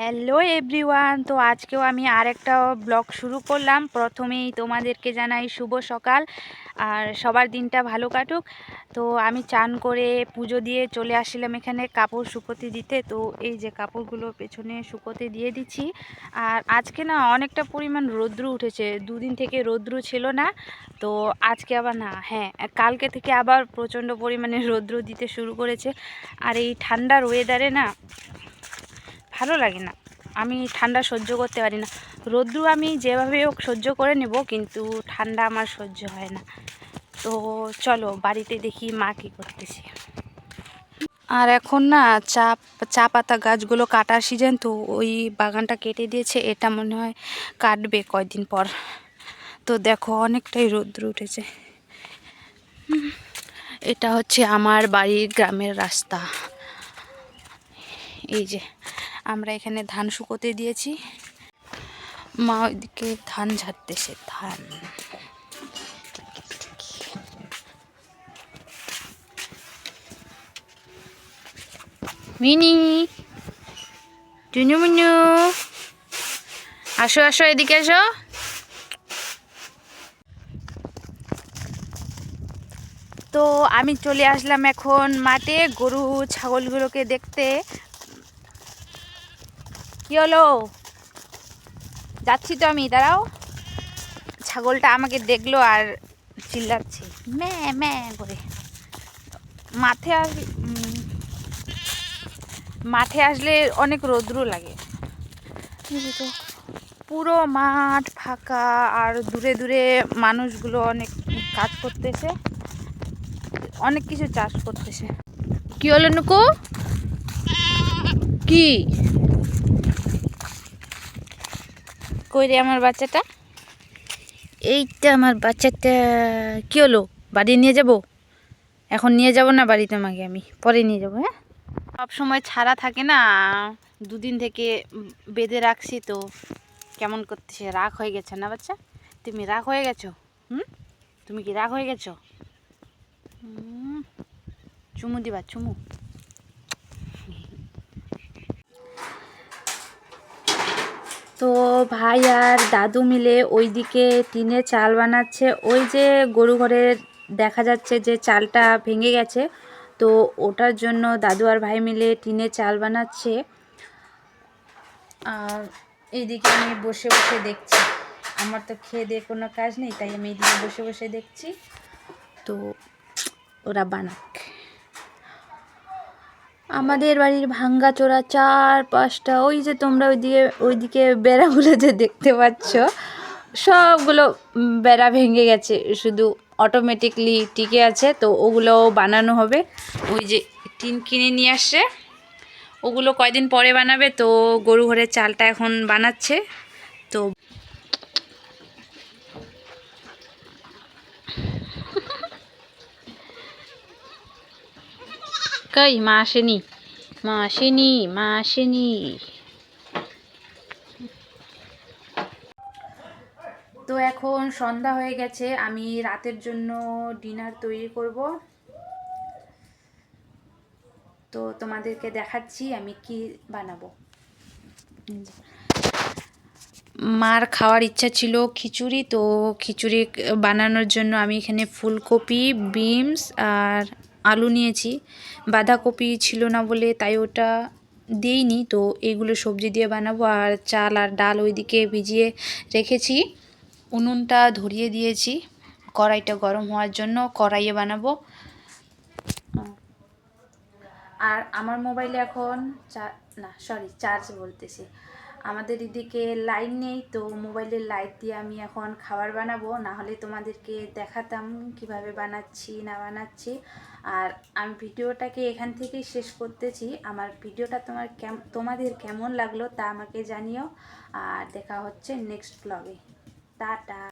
Hello everyone, তো আজকেও আমি আরেকটা ব্লগ শুরু করলাম। প্রথমেই তোমাদেরকে জানাই শুভ সকাল, আর সবার দিনটা ভালো কাটুক। তো আমি চান করে পুজো দিয়ে চলে আসলাম এখানে কাপড় শুকোতে দিতে। তো এই যে কাপড়গুলো পেছনে শুকোতে দিয়ে দিচ্ছি। আর আজকে না অনেকটা পরিমাণ রৌদ্র উঠেছে, দুদিন থেকে রৌদ্র ছিল না, তো আজকে আবার না, হ্যাঁ কালকে থেকে আবার প্রচণ্ড পরিমাণে রৌদ্র দিতে শুরু করেছে। আর এই ঠান্ডার ওয়েদারে না ভালো লাগে না, আমি ঠান্ডা সহ্য করতে পারি না। রৌদ্র আমি যেভাবে হোক সহ্য করে নেব, কিন্তু ঠান্ডা আমার সহ্য হয় না। তো চলো বাড়িতে দেখি মা কী করতেছে। আর এখন না চা পাতা গাছগুলো কাটার সিজন, তো ওই বাগানটা কেটে দিয়েছে, এটা মনে হয় কাটবে কয়দিন পর। তো দেখো অনেকটাই রৌদ্র উঠেছে। এটা হচ্ছে আমার বাড়ির গ্রামের রাস্তা। এই যে আমরা এখানে ধান শুকোতে দিয়েছি, মা ওইদিকে ধান ঝাড়তেছে। ধান মিনি টুনু মুনু, আসো আসো এদিকে আসো। তো আমি চলে আসলাম এখন মাঠে গরু ছাগলগুলোকে দেখতে। কি হলো, যাচ্ছি তো আমি, দাঁড়াও। ছাগলটা আমাকে দেখলো আর চিল্লাচ্ছে ম্যা ম্যা করে। মাঠে আসলে অনেক রৌদ্র লাগে। তো পুরো মাঠ ফাঁকা, আর দূরে দূরে মানুষগুলো অনেক কাজ করতেছে, অনেক কিছু চাষ করতেছে। কি হলো নুকু, কি কই রে আমার বাচ্চাটা? এইটা আমার বাচ্চাটা। কি হলো, বাড়ি নিয়ে যাব? এখন নিয়ে যাব না বাড়ি, তোমাকে আমি পরে নিয়ে যাবো। হ্যাঁ, সব সময় ছাড়া থাকে না, দুদিন থেকে বেঁধে রাখছি, তো কেমন করতেছে, রাগ হয়ে গেছে না বাচ্চা? তুমি রাগ হয়ে গেছো? তুমি কি রাগ হয়ে গেছো? চুমু দিবা, চুমু। তো ভাই আর দাদু মিলে ওইদিকে টিনে চাল বানাচ্ছে। ওই যে গরু ঘরে দেখা যাচ্ছে যে চালটা ভেঙে গেছে, তো ওটার জন্য দাদু আর ভাই মিলে টিনে চাল বানাচ্ছে। আর এইদিকে আমি বসে বসে দেখছি, আমার তো খেয়ে দিয়ে কোনো কাজ নেই, তাই আমি এইদিকে বসে বসে দেখছি। তো ওরা বানাক। আমাদের বাড়ির ভাঙ্গা চোরা 4-5টা, ওই যে তোমরা ওইদিকে বেড়াগুলো যে দেখতে পাচ্ছ, সবগুলো বেড়া ভেঙে গেছে, শুধু অটোমেটিকলি টিকে আছে। তো ওগুলো বানানো হবে। ওই যে টিন কিনে নিয়ে আসছে, ওগুলো কয়দিন পরে বানাবে। তো গরু ঘরের চালটা এখন বানাচ্ছে। তো কই মা আসেনি, মা আসেনি, মা আসেনি। তো এখন সন্ধ্যা হয়ে গেছে, আমি রাতের জন্য ডিনার তৈরি করব। তো তোমাদেরকে দেখাচ্ছি আমি কি বানাবো। মার খাওয়ার ইচ্ছা ছিল খিচুড়ি, তো খিচুড়ি বানানোর জন্য আমি এখানে ফুলকপি, বিনস আর আলু নিয়েছি। বাঁধাকপি ছিল না বলে তাই ওটা দিইনি। তো এইগুলো সবজি দিয়ে বানাবো। আর চাল আর ডাল ওইদিকে ভিজিয়ে রেখেছি, উনুনটা ধরিয়ে দিয়েছি কড়াইটা গরম হওয়ার জন্য, কড়াইয়ে বানাবো। আর আমার মোবাইলে এখন চার্জ বলতেছি, আমাদের এদিকে লাইন নেই, তো মোবাইলের লাইট দিয়ে আমি এখন খাবার বানাবো, না হলে তোমাদেরকে দেখাতাম কিভাবে বানাচ্ছি না বানাচ্ছি। আর আমি ভিডিওটাকে এখান থেকেই শেষ করতেছি। আমার ভিডিওটা তোমাদের কেমন লাগলো তা আমাকে জানিও। আর দেখা হচ্ছে নেক্সট ব্লগে। টাটা।